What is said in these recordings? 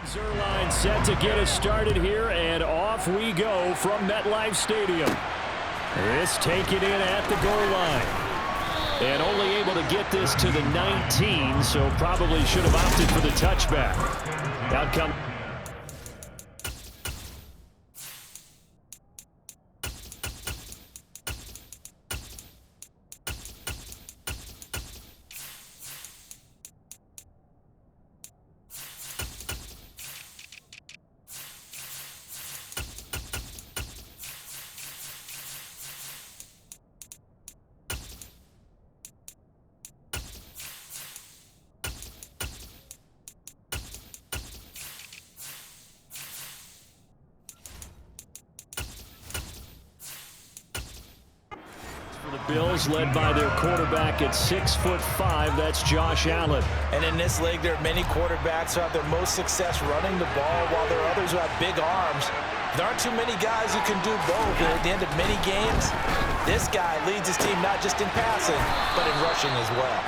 Zerline set to get us started here, and off we go from MetLife Stadium. This taken in at the goal line. And only able to get this to the 19, so probably should have opted for the touchback. Outcome. The Bills led by their quarterback at 6'5". That's Josh Allen. And in this league, there are many quarterbacks who have their most success running the ball, while there are others who have big arms. There aren't too many guys who can do both. And at the end of many games, this guy leads his team not just in passing, but in rushing as well.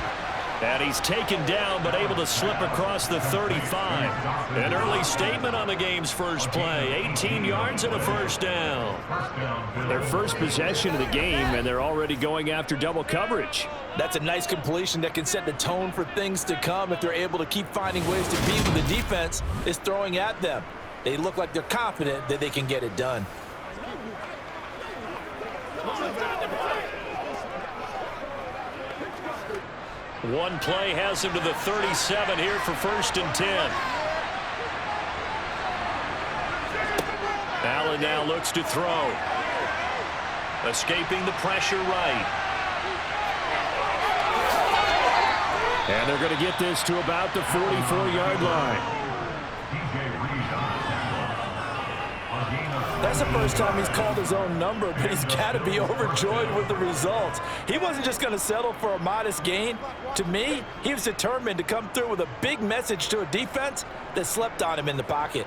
And he's taken down, but able to slip across the 35. An early statement on the game's first play. 18 yards and a first down. Their first possession of the game, and they're already going after double coverage. That's a nice completion that can set the tone for things to come if they're able to keep finding ways to beat what the defense is throwing at them. They look like they're confident that they can get it done. One play has him to the 37 here for 1st and 10. Allen now looks to throw. Escaping the pressure right. And they're going to get this to about the 44-yard line. That's the first time he's called his own number, but he's got to be overjoyed with the results. He wasn't just going to settle for a modest gain. To me, he was determined to come through with a big message to a defense that slept on him in the pocket.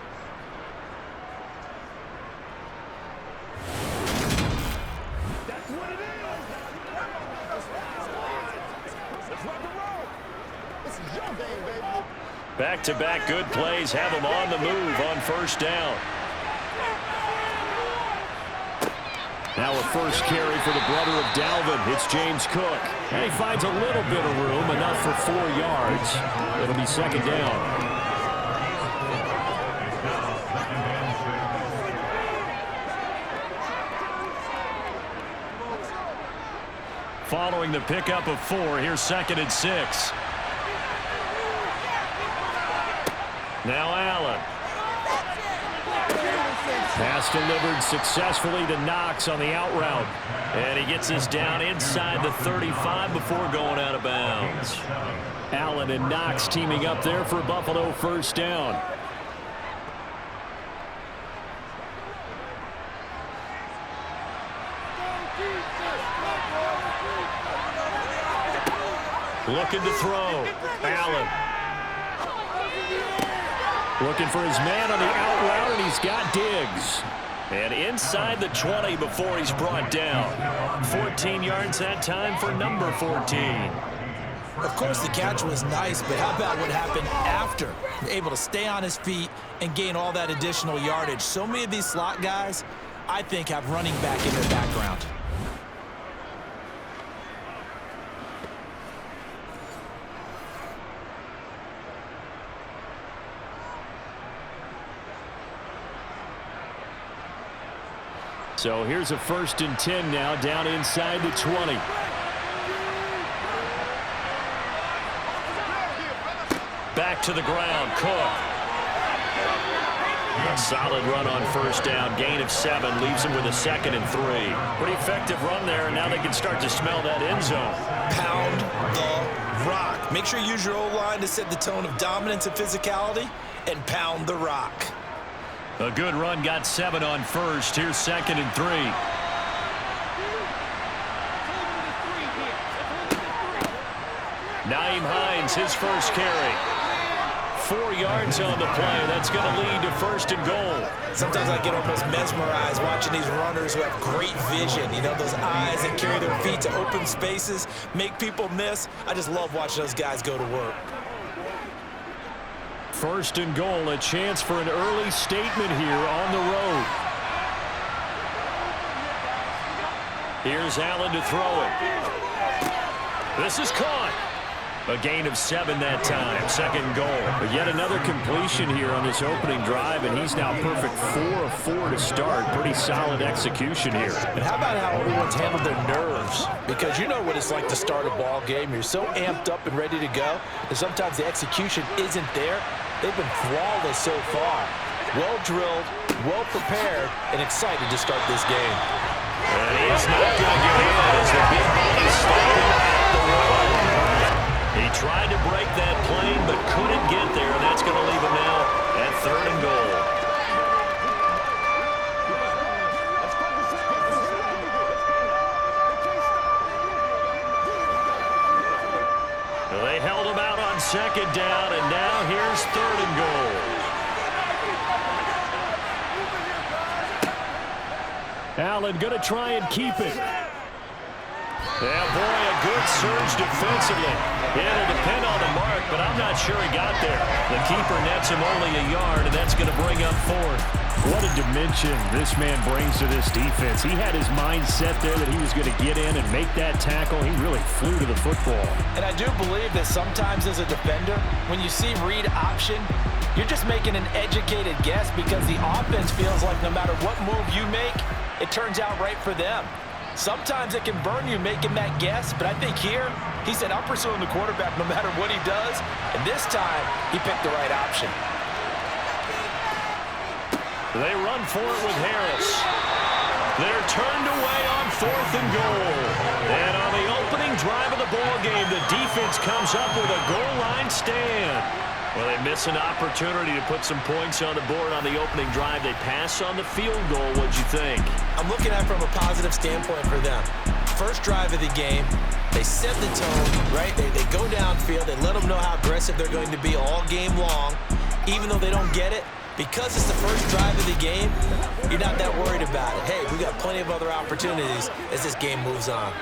Back-to-back good plays have him on the move on 1st down. Now a first carry for the brother of Dalvin. It's James Cook. And he finds a little bit of room, enough for 4 yards. It'll be 2nd down. Following the pickup of 4, here's 2nd and 6. Now Allen. Pass delivered successfully to Knox on the out route. And he gets this down inside the 35 before going out of bounds. Allen and Knox teaming up there for Buffalo 1st down. Looking to throw. Allen. Looking for his man on the out route, and he's got Diggs. And inside the 20 before he's brought down. 14 yards that time for number 14. Of course, the catch was nice, but how about what happened after? Able to stay on his feet and gain all that additional yardage. So many of these slot guys, I think, have running back in their background. So here's a 1st and 10 now, down inside the 20. Back to the ground, Cook. A solid run on 1st down, gain of 7, leaves him with a 2nd and 3. Pretty effective run there, and now they can start to smell that end zone. Pound the rock. Make sure you use your O-line to set the tone of dominance and physicality, and pound the rock. A good run, got 7 on 1st. Here's 2nd and 3. Nyheim Hines, his first carry. 4 yards on the play. That's going to lead to 1st and goal. Sometimes I get almost mesmerized watching these runners who have great vision. You know, those eyes that carry their feet to open spaces, make people miss. I just love watching those guys go to work. First and goal, a chance for an early statement here on the road. Here's Allen to throw it. This is caught. A gain of 7 that time. Second goal. But yet another completion here on this opening drive, and he's now perfect 4 of 4 to start. Pretty solid execution here. And how about how everyone's handled their nerves? Because you know what it's like to start a ball game. You're so amped up and ready to go, and sometimes the execution isn't there. They've been flawless so far. Well drilled, well prepared, and excited to start this game. And he's not going to get in as the big body stopping at the one. He tried to break that plane but couldn't get there, and that's going to leave him now at 3rd and goal. They held him out on 2nd down, and now here's 3rd and goal. Allen going to try and keep it. Yeah, boy, a good surge defensively. It'll depend on the mark, but I'm not sure he got there. The keeper nets him only a yard, and that's going to bring up 4th. What a dimension this man brings to this defense. He had his mind set there that he was going to get in and make that tackle. He really flew to the football. And I do believe that sometimes as a defender, when you see read option, you're just making an educated guess because the offense feels like no matter what move you make, it turns out right for them. Sometimes it can burn you making that guess, but I think here, he said, I'm pursuing the quarterback no matter what he does, and this time, he picked the right option. They run for it with Harris. They're turned away on 4th and goal. And on the opening drive of the ball game, the defense comes up with a goal line stand. Well, they miss an opportunity to put some points on the board on the opening drive. They pass on the field goal. What'd you think? I'm looking at it from a positive standpoint for them. First drive of the game, they set the tone, right? They go downfield. They let them know how aggressive they're going to be all game long. Even though they don't get it, because it's the first drive of the game, you're not that worried about it. Hey, we got plenty of other opportunities as this game moves on.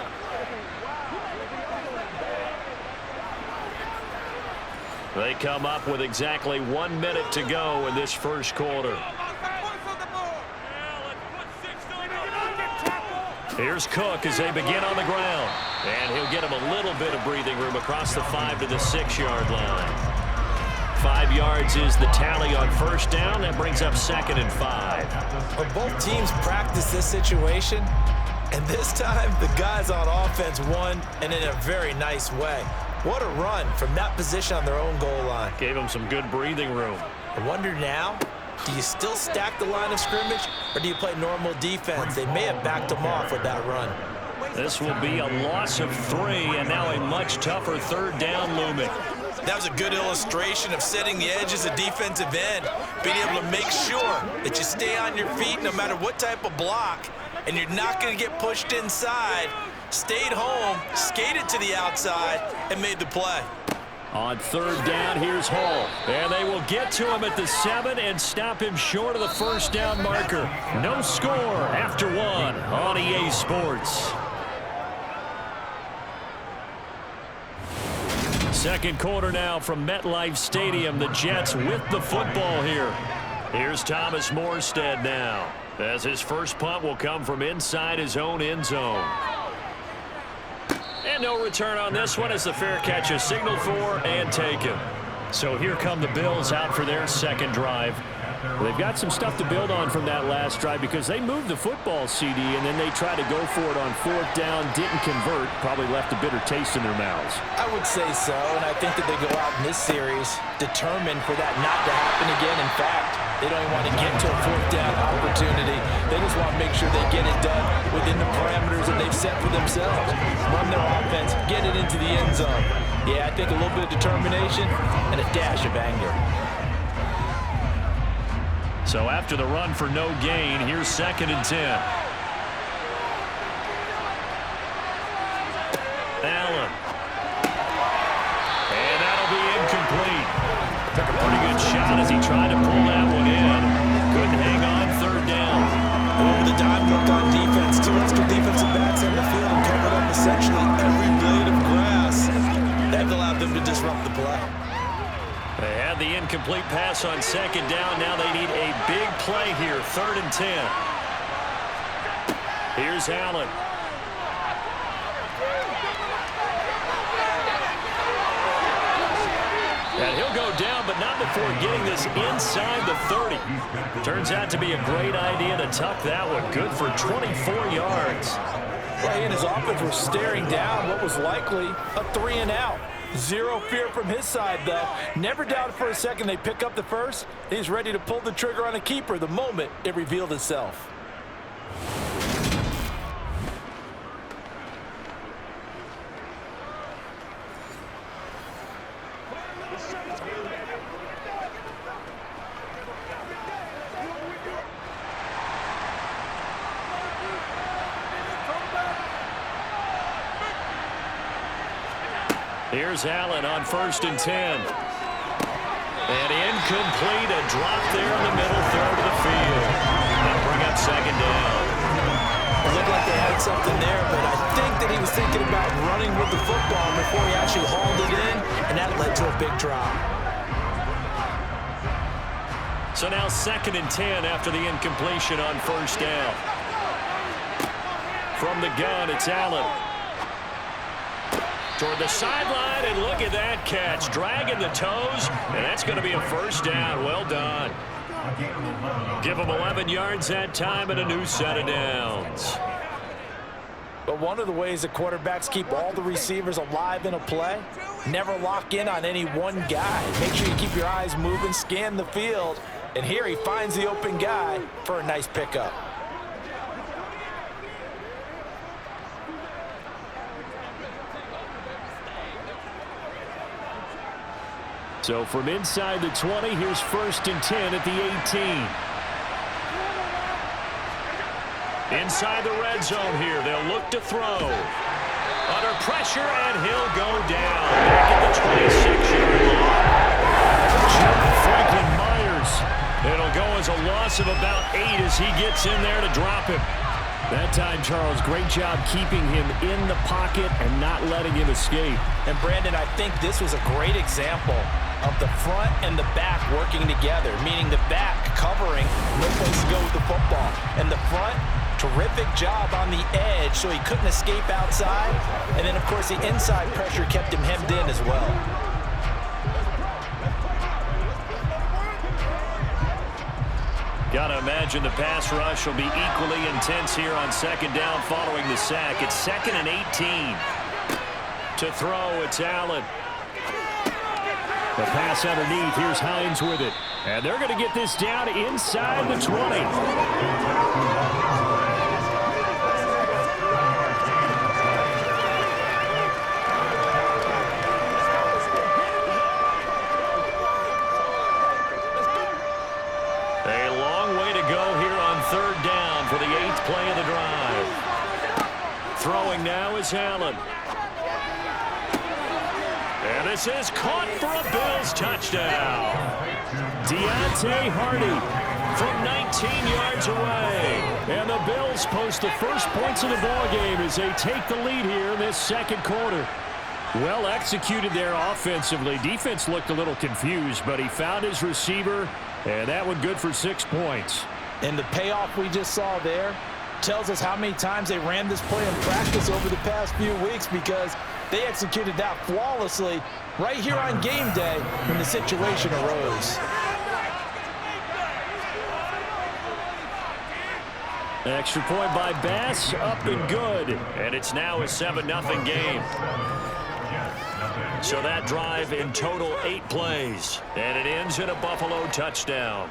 They come up with exactly 1 minute to go in this first quarter. Here's Cook as they begin on the ground. And he'll get him a little bit of breathing room across the 5 to the 6-yard line. 5 yards is the tally on first down. That brings up 2nd and 5. Well, both teams practice this situation, and this time the guys on offense won, and in a very nice way. What a run from that position on their own goal line. Gave them some good breathing room. I wonder now, do you still stack the line of scrimmage, or do you play normal defense? They may have backed them off with that run. This will be a loss of 3, and now a much tougher 3rd down looming. That was a good illustration of setting the edge as a defensive end, being able to make sure that you stay on your feet no matter what type of block, and you're not going to get pushed inside. Stayed home, skated to the outside, and made the play. On 3rd down, here's Hall. And they will get to him at the 7 and stop him short of the first down marker. No score after 1 on EA Sports. Second quarter now from MetLife Stadium. The Jets with the football here. Here's Thomas Morstead now, as his first punt will come from inside his own end zone. And no return on this one as the fair catch is signaled for and taken. So here come the Bills out for their second drive. They've got some stuff to build on from that last drive because they moved the football, CD, and then they tried to go for it on 4th down, didn't convert, probably left a bitter taste in their mouths. I would say so, and I think that they go out in this series determined for that not to happen again. In fact, they don't even want to get to a 4th down opportunity. They just want to make sure they get it done within the parameters that they've set for themselves. Run their offense, get it into the end zone. Yeah, I think a little bit of determination and a dash of anger. So after the run for no gain, here's 2nd and 10. Allen. And that'll be incomplete. Took a pretty good shot as he tried to pull that one in. Couldn't hang on 3rd down. Oh, the dime looked on defense. 2 extra defensive backs on the field and covered up essentially every blade of grass. That allowed them to disrupt the play. They had the incomplete pass on second down. Now they need a big play here, 3rd and 10. Here's Allen. And he'll go down, but not before getting this inside the 30. Turns out to be a great idea to tuck that one. Good for 24 yards. Well, he and his offense were staring down what was likely a 3-and-out. Zero fear from his side, though. Never doubted for a second they pick up the first. He's ready to pull the trigger on a keeper the moment it revealed itself. Here's Allen on 1st and 10. And incomplete, a drop there in the middle third of the field. That'll bring up 2nd down. It looked like they had something there, but I think that he was thinking about running with the football before he actually hauled it in, and that led to a big drop. So now 2nd and 10 after the incompletion on 1st down. From the gun, it's Allen. Toward the sideline, and look at that catch. Dragging the toes, and that's going to be a 1st down. Well done. Give them 11 yards that time and a new set of downs. But one of the ways that quarterbacks keep all the receivers alive in a play, never lock in on any one guy. Make sure you keep your eyes moving, scan the field, and here he finds the open guy for a nice pickup. So from inside the 20, here's 1st and 10 at the 18. Inside the red zone here, they'll look to throw. Under pressure, and he'll go down. Back at the 26-yard line. Franklin Myers. It'll go as a loss of about 8 as he gets in there to drop him. That time, Charles, great job keeping him in the pocket and not letting him escape. And, Brandon, I think this was a great example of the front and the back working together, meaning the back covering, no place to go with the football. And the front, terrific job on the edge so he couldn't escape outside. And then, of course, the inside pressure kept him hemmed in as well. Got to imagine the pass rush will be equally intense here on 2nd down following the sack. It's 2nd and 18. To throw, it's Allen. The pass underneath. Here's Hines with it. And they're going to get this down inside the 20. A long way to go here on 3rd down for the 8th play of the drive. Throwing now is Allen. And this is caught for a Bills touchdown. Deontay Hardy from 19 yards away. And the Bills post the first points of the ballgame as they take the lead here in this 2nd quarter. Well executed there offensively. Defense looked a little confused, but he found his receiver, and that one good for 6 points. And the payoff we just saw there tells us how many times they ran this play in practice over the past few weeks, because they executed that flawlessly right here on game day when the situation arose. Extra point by Bass, up and good. And it's now a 7-0 game. So that drive in total 8 plays. And it ends in a Buffalo touchdown.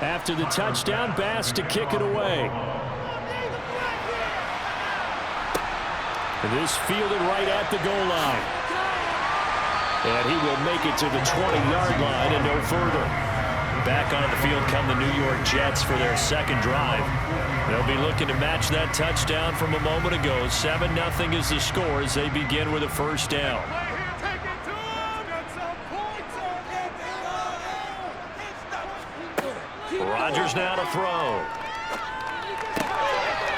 After the touchdown, Bass to kick it away. This fielded right at the goal line. And he will make it to the 20-yard line and no further. Back on the field come the New York Jets for their second drive. They'll be looking to match that touchdown from a moment ago. 7-0 is the score as they begin with a first down. Rodgers now to throw.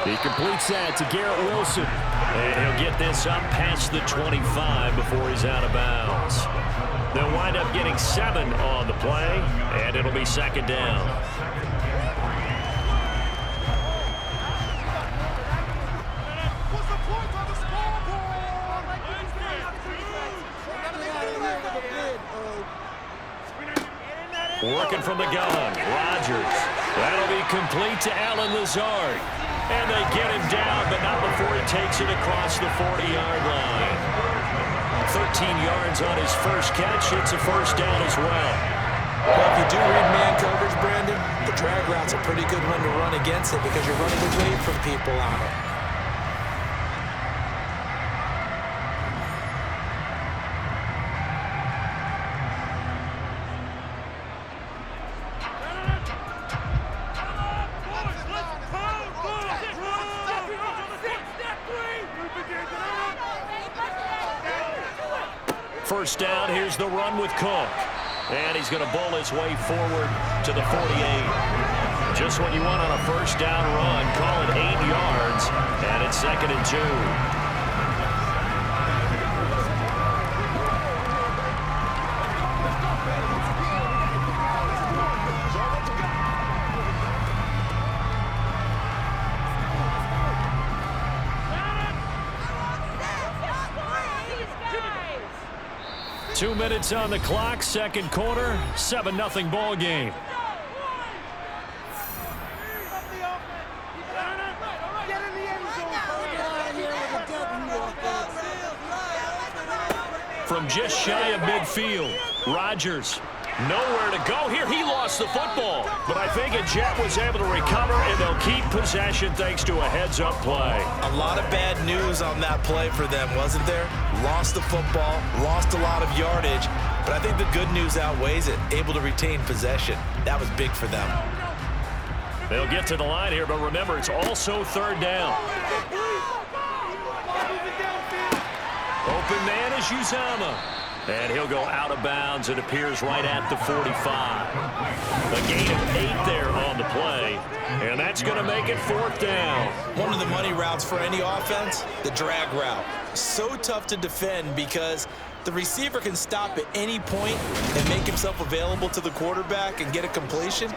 He completes that to Garrett Wilson. And he'll get this up past the 25 before he's out of bounds. They'll wind up getting 7 on the play, and it'll be second down. Working from the gun, Rodgers. That'll be complete to Allen Lazard. And they get him down, but not before he takes it across the 40-yard line. 13 yards on his first catch. It's a first down as well. Well, if you do read man coverage, Brandon, the drag route's a pretty good one to run against it because you're running away from people on it. First down, here's the run with Cook. And he's going to bowl his way forward to the 48. Just what you want on a first down run. Call it 8 yards, and it's 2nd and 2. Two minutes on the clock, second quarter, 7-0 ball game. From just shy of midfield, Rodgers nowhere to go here. He lost the football, but I think a Jet was able to recover, and they'll keep possession thanks to a heads-up play. A lot of bad news on that play for them, wasn't there? Lost the football, lost a lot of yardage, but I think the good news outweighs it. Able to retain possession. That was big for them. They'll get to the line here, but remember, it's also third down. Open man is Uzama. And he'll go out of bounds. It appears right at the 45. A gain of 8 there on the play. And that's going to make it fourth down. One of the money routes for any offense, the drag route. So tough to defend because the receiver can stop at any point and make himself available to the quarterback and get a completion.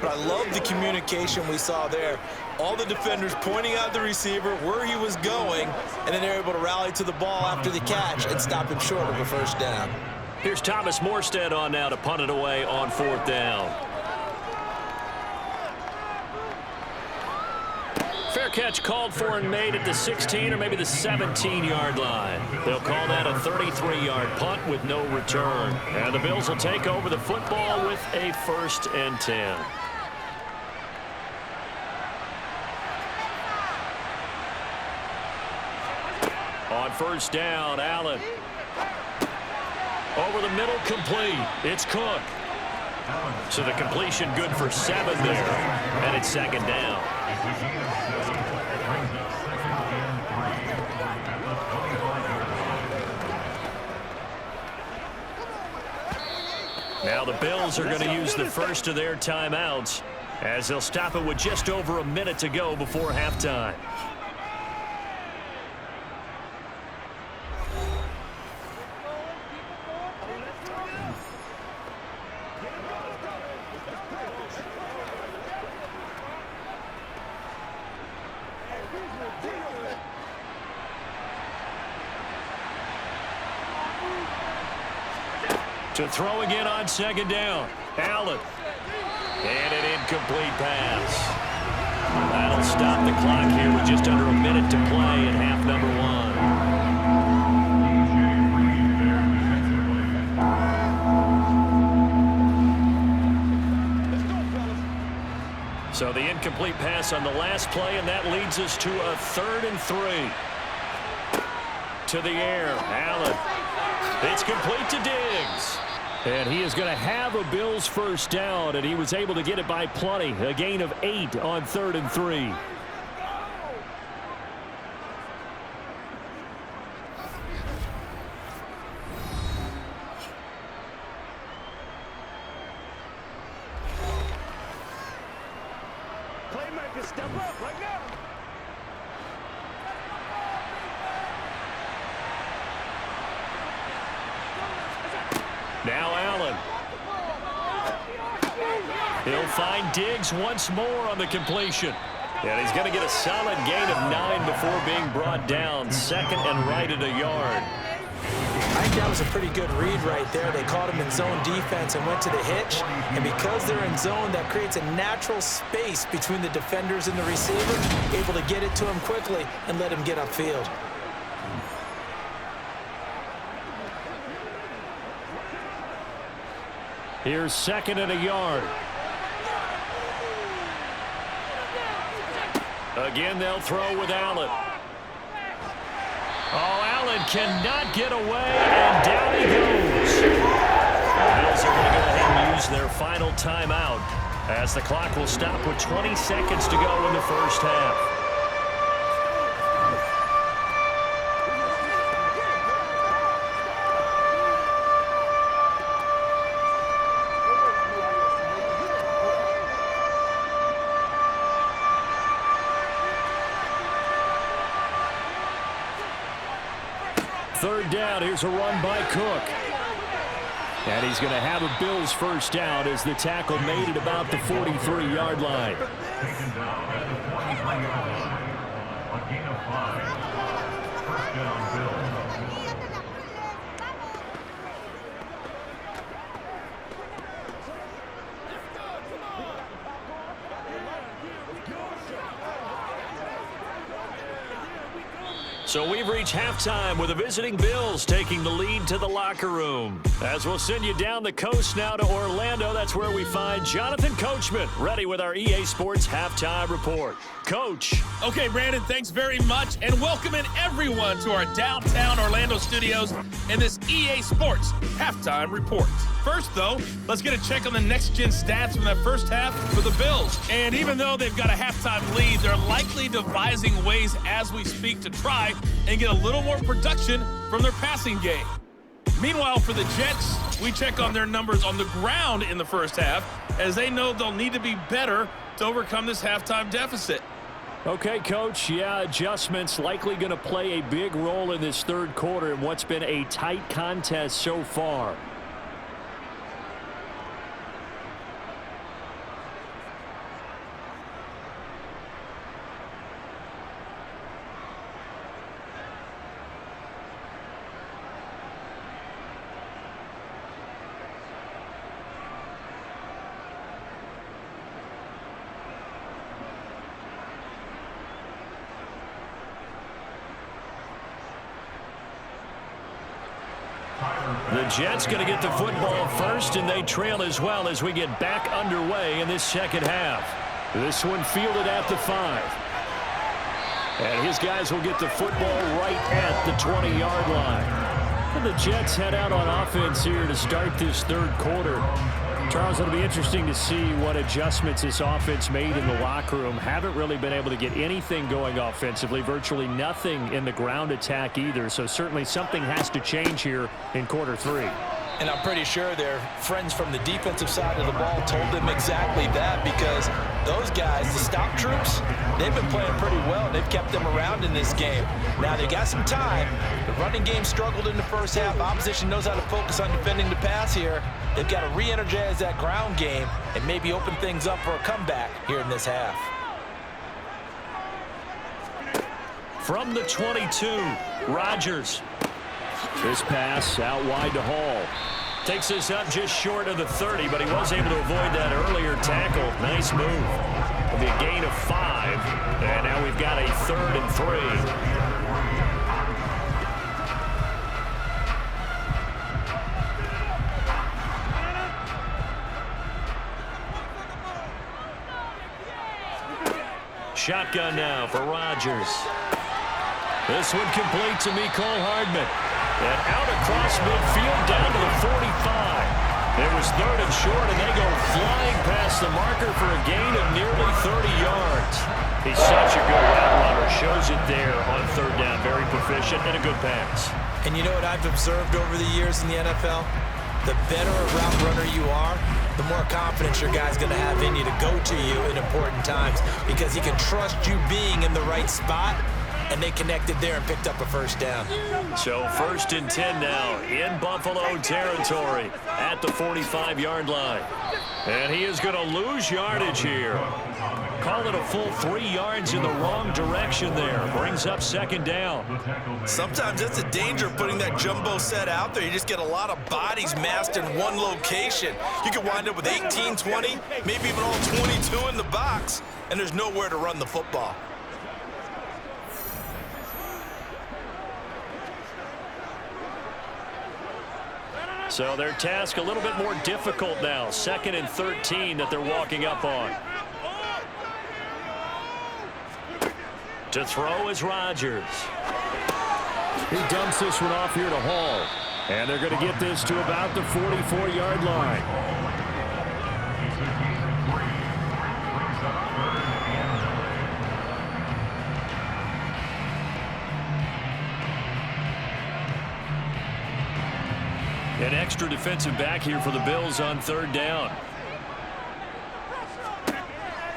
But I love the communication we saw there. All the defenders pointing out the receiver, where he was going, and then they're able to rally to the ball after the catch and stop him short of a first down. Here's Thomas Morstead on now to punt it away on fourth down. Fair catch called for and made at the 16 or maybe the 17-yard line. They'll call that a 33-yard punt with no return. And the Bills will take over the football with a 1st and 10. On first down, Allen. Over the middle, complete. It's Cook. So the completion good for 7 there. And it's second down. Now the Bills are going to use the first of their timeouts as they'll stop it with just over a minute to go before halftime. To throw again on second down. Allen. And an incomplete pass. That'll stop the clock here with just under a minute to play in half number 1. So the incomplete pass on the last play, and that leads us to a 3rd and 3. To the air, Allen. It's complete to Diggs. And he is going to have a Bills first down, and he was able to get it by plenty. A gain of 8 on 3rd and 3. Playmaker, step up right now. Now Allen. He'll find Diggs once more on the completion. And he's going to get a solid gain of 9 before being brought down. Second and right at a yard. I think that was a pretty good read right there. They caught him in zone defense and went to the hitch. And because they're in zone, that creates a natural space between the defenders and the receiver, able to get it to him quickly and let him get upfield. Here's second and a yard. Again, they'll throw with Allen. Oh, Allen cannot get away, and down he goes. The Bills are going to go ahead and use their final timeout as the clock will stop with 20 seconds to go in the first half. Third down, here's a run by Cook. And he's going to have a Bills first down as the tackle made at about the 43-yard line. Taken down at the 23-yard line. A gain of 5. First down, Bills. So we've reached halftime with the visiting Bills taking the lead to the locker room. As we'll send you down the coast now to Orlando, that's where we find Jonathan Coachman ready with our EA Sports Halftime Report. Coach. Okay, Brandon, thanks very much, and welcoming everyone to our downtown Orlando studios in this EA Sports Halftime Report. First, though, let's get a check on the next-gen stats from that first half for the Bills. And even though they've got a halftime lead, they're likely devising ways as we speak to try and get a little more production from their passing game. Meanwhile, for the Jets, we check on their numbers on the ground in the first half, as they know they'll need to be better to overcome this halftime deficit. Okay, Coach, yeah, adjustments likely going to play a big role in this third quarter in what's been a tight contest so far. The Jets going to get the football first, and they trail as well as we get back underway in this second half. This one fielded at the 5. And his guys will get the football right at the 20-yard line. And the Jets head out on offense here to start this third quarter. Charles, it'll be interesting to see what adjustments this offense made in the locker room. Haven't really been able to get anything going offensively, virtually nothing in the ground attack either. So certainly something has to change here in quarter 3. And I'm pretty sure their friends from the defensive side of the ball told them exactly that, because those guys, the stop troops, they've been playing pretty well. They've kept them around in this game. Now they got some time. The running game struggled in the first half. Opposition knows how to focus on defending the pass here. They've got to re-energize that ground game and maybe open things up for a comeback here in this half. From the 22, Rodgers. This pass out wide to Hall. Takes us up just short of the 30, but he was able to avoid that earlier tackle. Nice move. It'll be a gain of 5. And now we've got a 3rd and 3. Shotgun now for Rodgers. This one complete to Mecole Hardman. And out across midfield down to the 45. It was 3rd and short, and they go flying past the marker for a gain of nearly 30 yards. He's such a good route runner. Shows it there on 3rd down. Very proficient and a good pass. And you know what I've observed over the years in the NFL? The better a route runner you are, the more confidence your guy's going to have in you to go to you in important times because he can trust you being in the right spot, and they connected there and picked up a 1st down. So 1st and 10 now in Buffalo territory at the 45-yard line. And he is going to lose yardage here. Call it a full 3 yards in the wrong direction there. Brings up 2nd down. Sometimes that's a danger putting that jumbo set out there. You just get a lot of bodies massed in one location. You could wind up with 18, 20, maybe even all 22 in the box, and there's nowhere to run the football. So their task a little bit more difficult now. 2nd and 13 that they're walking up on. To throw is Rodgers. He dumps this one off here to Hall. And they're going to get this to about the 44-yard line. An extra defensive back here for the Bills on 3rd down.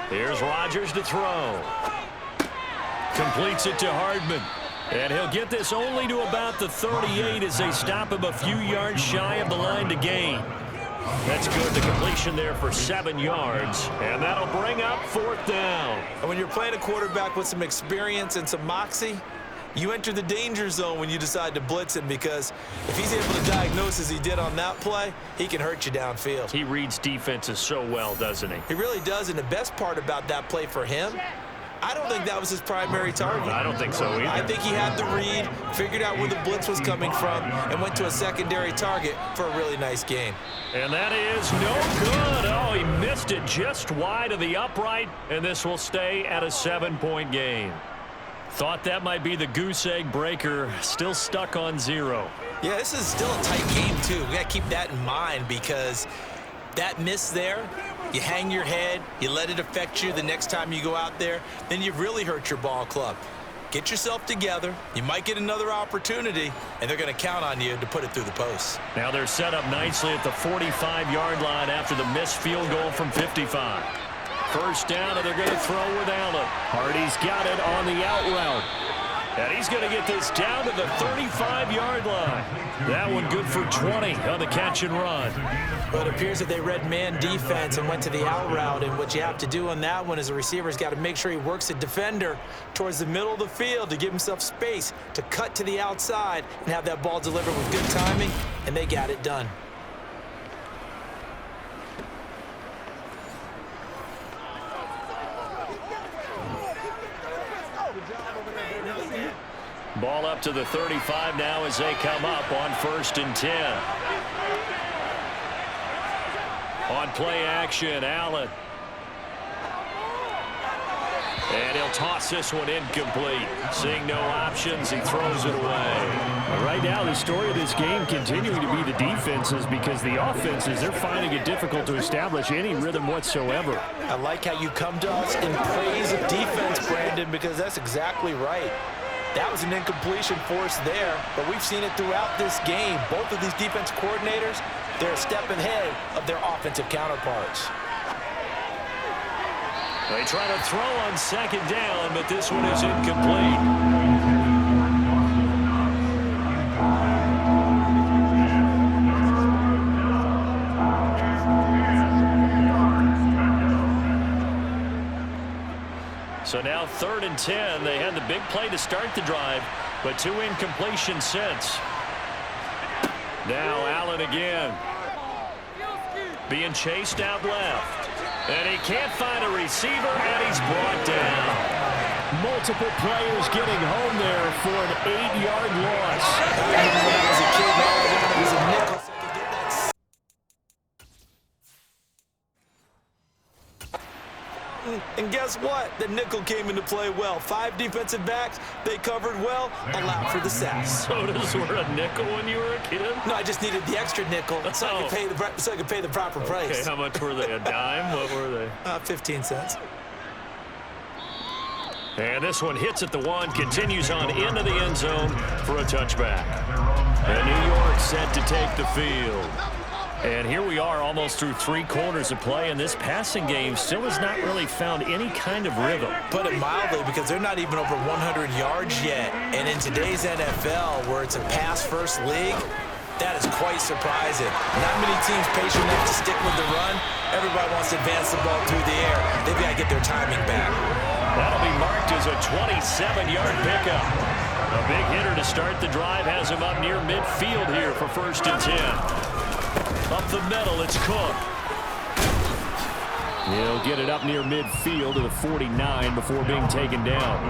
Here's Rodgers to throw. Completes it to Hardman. And he'll get this only to about the 38 as they stop him a few yards shy of the line to gain. That's good. The completion there for 7 yards. And that'll bring up 4th down. And when you're playing a quarterback with some experience and some moxie, you enter the danger zone when you decide to blitz him because if he's able to diagnose as he did on that play, he can hurt you downfield. He reads defenses so well, doesn't he? He really does, and the best part about that play for him, I don't think that was his primary target. I don't think so either. I think he had the read, figured out where the blitz was coming from, and went to a secondary target for a really nice gain. And that is no good. Oh, he missed it just wide of the upright, and this will stay at a 7-point game. Thought that might be the goose egg breaker. Still stuck on 0. Yeah, this is still a tight game, too. We got to keep that in mind because that miss there, you hang your head, you let it affect you the next time you go out there, then you've really hurt your ball club. Get yourself together. You might get another opportunity, and they're going to count on you to put it through the post. Now they're set up nicely at the 45-yard line after the missed field goal from 55. 1st down, and they're going to throw with Allen. Hardy's got it on the out route. And he's going to get this down to the 35-yard line. That one good for 20 on the catch and run. Well, it appears that they read man defense and went to the out route, and what you have to do on that one is the receiver's got to make sure he works the defender towards the middle of the field to give himself space to cut to the outside and have that ball delivered with good timing, and they got it done. Ball up to the 35 now as they come up on 1st and 10. On play action, Allen. And he'll toss this one incomplete. Seeing no options, he throws it away. Right now, the story of this game continuing to be the defenses because the offenses, they're finding it difficult to establish any rhythm whatsoever. I like how you come to us in praise of defense, Brandon, because that's exactly right. That was an incompletion force there, but we've seen it throughout this game. Both of these defense coordinators, they're a step ahead of their offensive counterparts. They try to throw on 2nd down, but this one is incomplete. So now 3rd and 10. They had the big play to start the drive, but 2 incompletions since. Now Allen again. Being chased out left. And he can't find a receiver, and he's brought down. Multiple players getting home there for an 8-yard loss. When I was a kid, all I wanted was a nickel so I could get that. mountain, and guess what? The nickel came into play well. 5 defensive backs, they covered well, allowed for the sacks. So those were a nickel when you were a kid? No, I just needed the extra nickel so I could pay the proper price. Okay, how much were they? A dime? What were they? 15 cents. And this one hits at the 1, continues on into the end zone for a touchback. And New York set to take the field. And here we are almost through 3 quarters of play, and this passing game still has not really found any kind of rhythm. Put it mildly, because they're not even over 100 yards yet. And in today's NFL, where it's a pass-first league, that is quite surprising. Not many teams patient enough to stick with the run. Everybody wants to advance the ball through the air. They've got to get their timing back. That'll be marked as a 27-yard pickup. A big hitter to start the drive has him up near midfield here for 1st and 10. Up the middle, it's Cook. He'll get it up near midfield to the 49 before being taken down.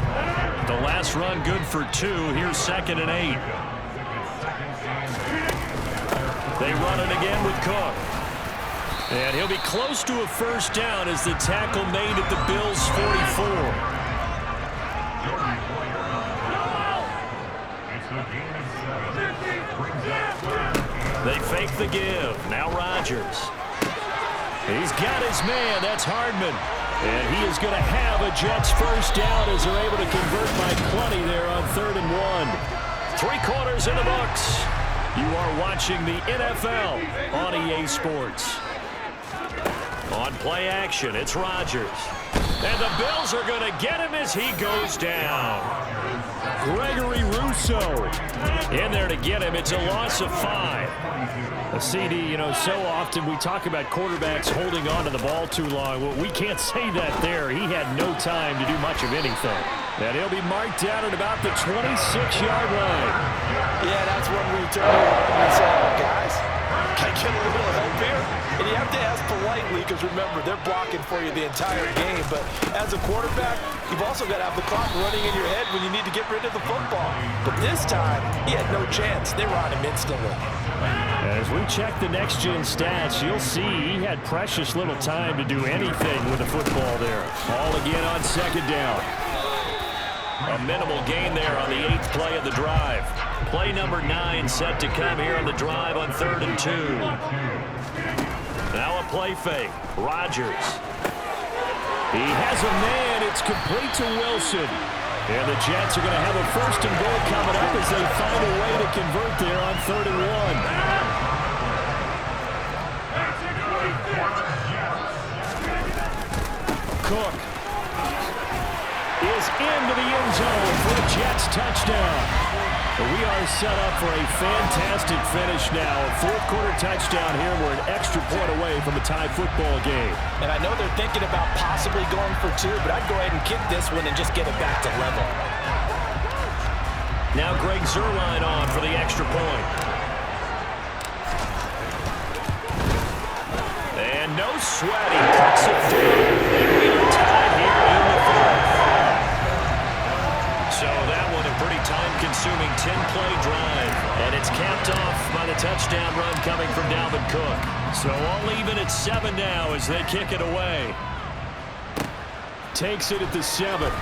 The last run good for 2. Here's 2nd and 8. They run it again with Cook. And he'll be close to a 1st down as the tackle made at the Bills' 44. They fake the give. Now Rodgers. He's got his man. That's Hardman. And he is going to have a Jets 1st down as they're able to convert by plenty there on 3rd and 1. 3 quarters in the books. You are watching the NFL on EA Sports. On play action, it's Rodgers. And the Bills are going to get him as he goes down. Gregory Rousseau in there to get him. It's a loss of 5. A CD, you know, so often we talk about quarterbacks holding on to the ball too long. Well, we can't say that there. He had no time to do much of anything. And he'll be marked down at about the 26-yard line. Yeah, that's when we turn around and say, oh, guys, can I get a little help here? And you have to ask politely because, remember, they're blocking for you the entire game. But as a quarterback, you've also got to have the clock running in your head when you need to get rid of the football. But this time, he had no chance. They were on him instantly. As we check the next-gen stats, you'll see he had precious little time to do anything with the football there. All again on 2nd down. A minimal gain there on the 8th play of the drive. Play number 9 set to come here on the drive on 3rd and 2. Now a play fake. Rodgers. He has a man. It's complete to Wilson. And the Jets are going to have a 1st and goal coming up as they find a way to convert there on 3rd and 1. Cook is into the end zone for a Jets touchdown. We are set up for a fantastic finish now. A 4th quarter touchdown here. We're an extra point away from a tie football game. And I know they're thinking about possibly going for 2, but I'd go ahead and kick this one and just get it back to level. Now Greg Zuerlein on for the extra point. And no sweat. He cuts it through. And we are tied here in the 4th. So that one a pretty time-consuming 10-play drive. And it's capped off by the touchdown run coming from Dalvin Cook. So all even at 7 now as they kick it away. Takes it at the 7.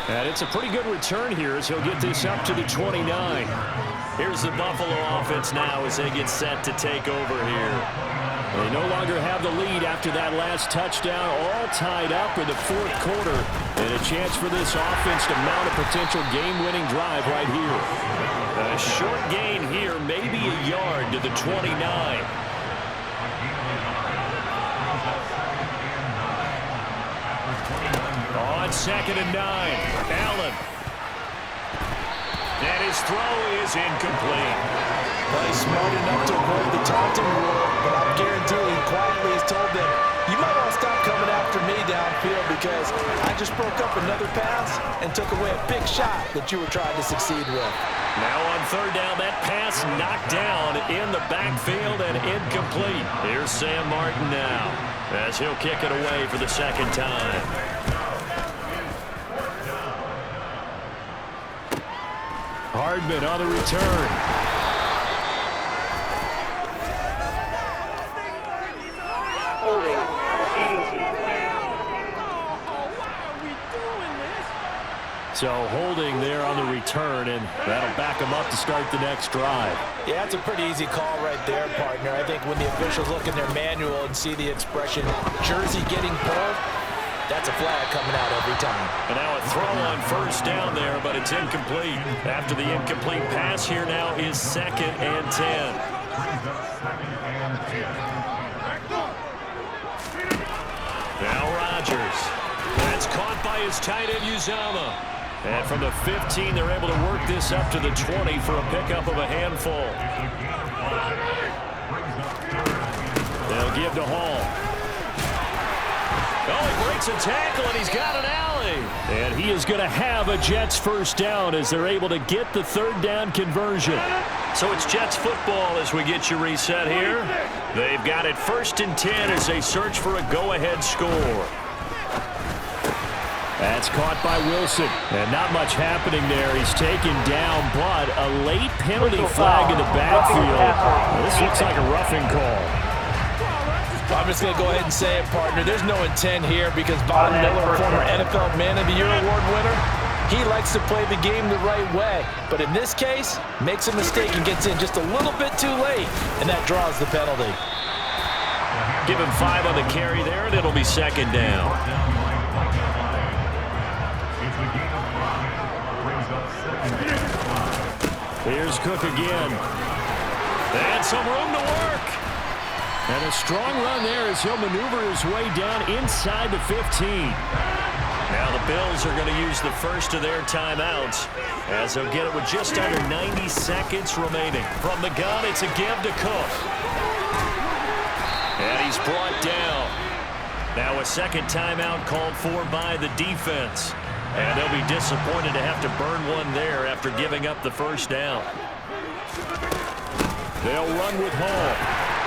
And it's a pretty good return here as he'll get this up to the 29. Here's the Buffalo offense now as they get set to take over here. They no longer have the lead after that last touchdown, all tied up in the 4th quarter. And a chance for this offense to mount a potential game-winning drive right here. A short gain here, maybe a yard to the 29. On 2nd and 9, Allen. And his throw is incomplete. Well, he's smart enough to avoid the taunting rule, but I'm guaranteeing quietly he's told them, you might want to stop coming after me downfield because I just broke up another pass and took away a big shot that you were trying to succeed with. Now on 3rd down, that pass knocked down in the backfield and incomplete. Here's Sam Martin now as he'll kick it away for the 2nd time. Hardman on the return. Holding, So holding there on the return, and that'll back them up to start the next drive. Yeah, that's a pretty easy call right there, partner. I think when the officials look in their manual and see the expression, jersey getting pulled, that's a flag coming out every time. And now a throw on first down there, but it's incomplete. After the incomplete pass, here now is 2nd and 10. Now Rodgers. That's caught by his tight end, Uzama. And from the 15, they're able to work this up to the 20 for a pickup of a handful. They'll give to Hall. Oh, he breaks a tackle, and he's got an alley. And he is going to have a Jets first down as they're able to get the 3rd down conversion. So it's Jets football as we get you reset here. They've got it 1st and 10 as they search for a go-ahead score. That's caught by Wilson. And not much happening there. He's taken down, but a late penalty flag in the backfield. This looks like a roughing call. I'm just going to go ahead and say it, partner. There's no intent here because Von Miller, former NFL Man of the Year award winner, he likes to play the game the right way. But in this case, makes a mistake and gets in just a little bit too late, and that draws the penalty. Give him 5 on the carry there, and it'll be 2nd down. Here's Cook again. And some room to work. And a strong run there as he'll maneuver his way down inside the 15. Now the Bills are going to use the first of their timeouts as they'll get it with just under 90 seconds remaining. From the gun, it's a give to Cook. And he's brought down. Now a 2nd timeout called for by the defense. And they'll be disappointed to have to burn one there after giving up the first down. They'll run with Hall.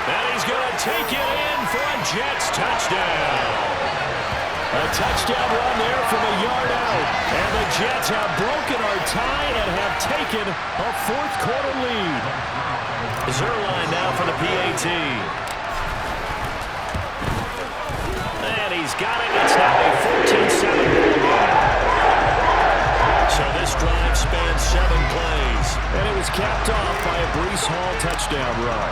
And he's going to take it in for a Jets touchdown. A touchdown run there from a yard out. And the Jets have broken our tie and have taken a 4th quarter lead. Zerline now for the PAT. And he's got it. It's now a 14-7 ball game. So this drive spans 7 plays. And it was capped off by a Breece Hall touchdown run.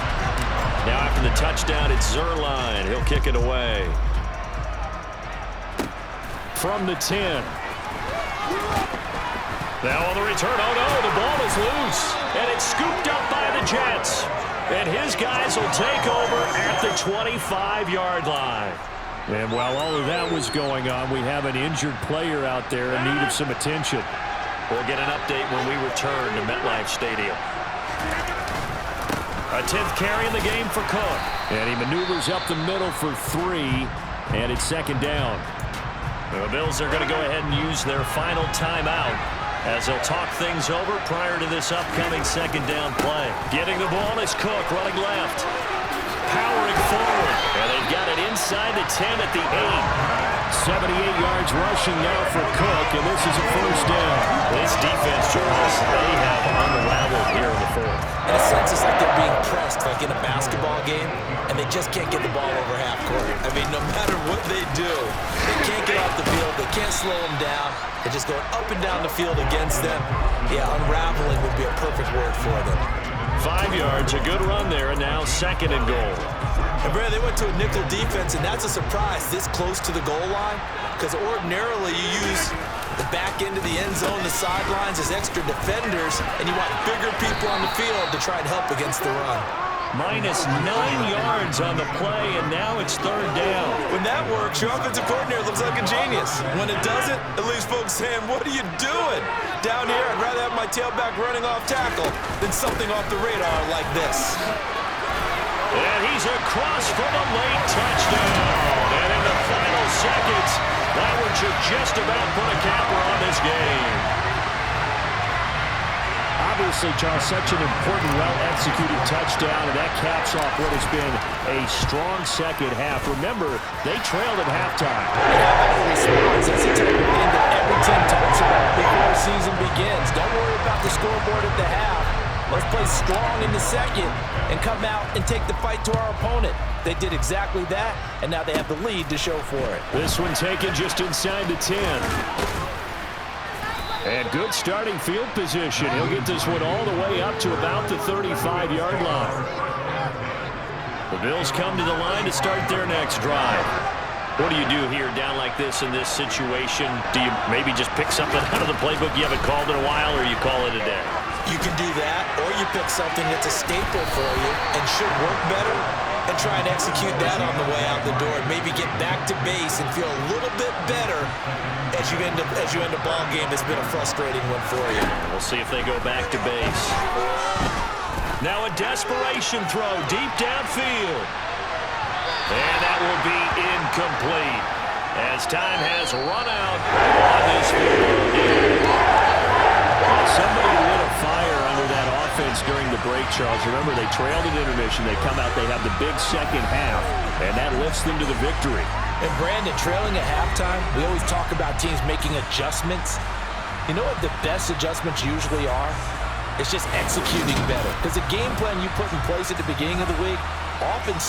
Now after the touchdown, it's Zerline. He'll kick it away. From the 10. Now on the return, oh no, the ball is loose. And it's scooped up by the Jets. And his guys will take over at the 25-yard line. And while all of that was going on, we have an injured player out there in need of some attention. We'll get an update when we return to MetLife Stadium. A 10th carry in the game for Cook. And he maneuvers up the middle for 3, and it's 2nd down. The Bills are going to go ahead and use their final timeout as they'll talk things over prior to this upcoming 2nd down play. Getting the ball is Cook running left. Powering forward. And they've got it inside the 10 at the 8. 78 yards rushing now for Cook, and this is a first down. This defense, Charles, they have unraveled here in the 4th. In a sense, it's like they're being pressed, like in a basketball game, and they just can't get the ball over half court. I mean, no matter what they do, they can't get off the field. They can't slow them down. They're just going up and down the field against them. Yeah, unraveling would be a perfect word for them. 5 yards, a good run there, and now 2nd and goal. And Brad, they went to a nickel defense, and that's a surprise this close to the goal line, because ordinarily you use the back end of the end zone, the sidelines as extra defenders, and you want bigger people on the field to try and help against the run. Minus 9 yards on the play, and now it's 3rd down. When that works, your offensive coordinator looks like a genius. When it doesn't, it leaves folks saying, what are you doing? Down here, I'd rather have my tailback running off tackle than something off the radar like this. And he's across for the late touchdown. And in the final seconds, that one should just about put a capper on this game. Obviously, Charles, such an important, well-executed touchdown, and that caps off what has been a strong 2nd half. Remember, they trailed at halftime. That's a type of thing that every team talks about before the season begins. Don't worry about the scoreboard at the half. Let's play strong in the 2nd and come out and take the fight to our opponent. They did exactly that, and now they have the lead to show for it. This one taken just inside the 10. And good starting field position. He'll get this one all the way up to about the 35-yard line. The Bills come to the line to start their next drive. What do you do here down like this in this situation? Do you maybe just pick something out of the playbook you haven't called in a while, or you call it a day? You can do that, or you pick something that's a staple for you and should work better and try and execute that on the way out the door. Maybe get back to base and feel a little bit better as you end a ball game that's been a frustrating one for you. We'll see if they go back to base. Now a desperation throw deep downfield. And that will be incomplete as time has run out on this field. Somebody lit a fire under that offense during the break, Charles. Remember, they trailed at intermission. They come out, they have the big second half, and that lifts them to the victory. And Brandon, trailing at halftime, we always talk about teams making adjustments. You know what the best adjustments usually are? It's just executing better. Because the game plan you put in place at the beginning of the week often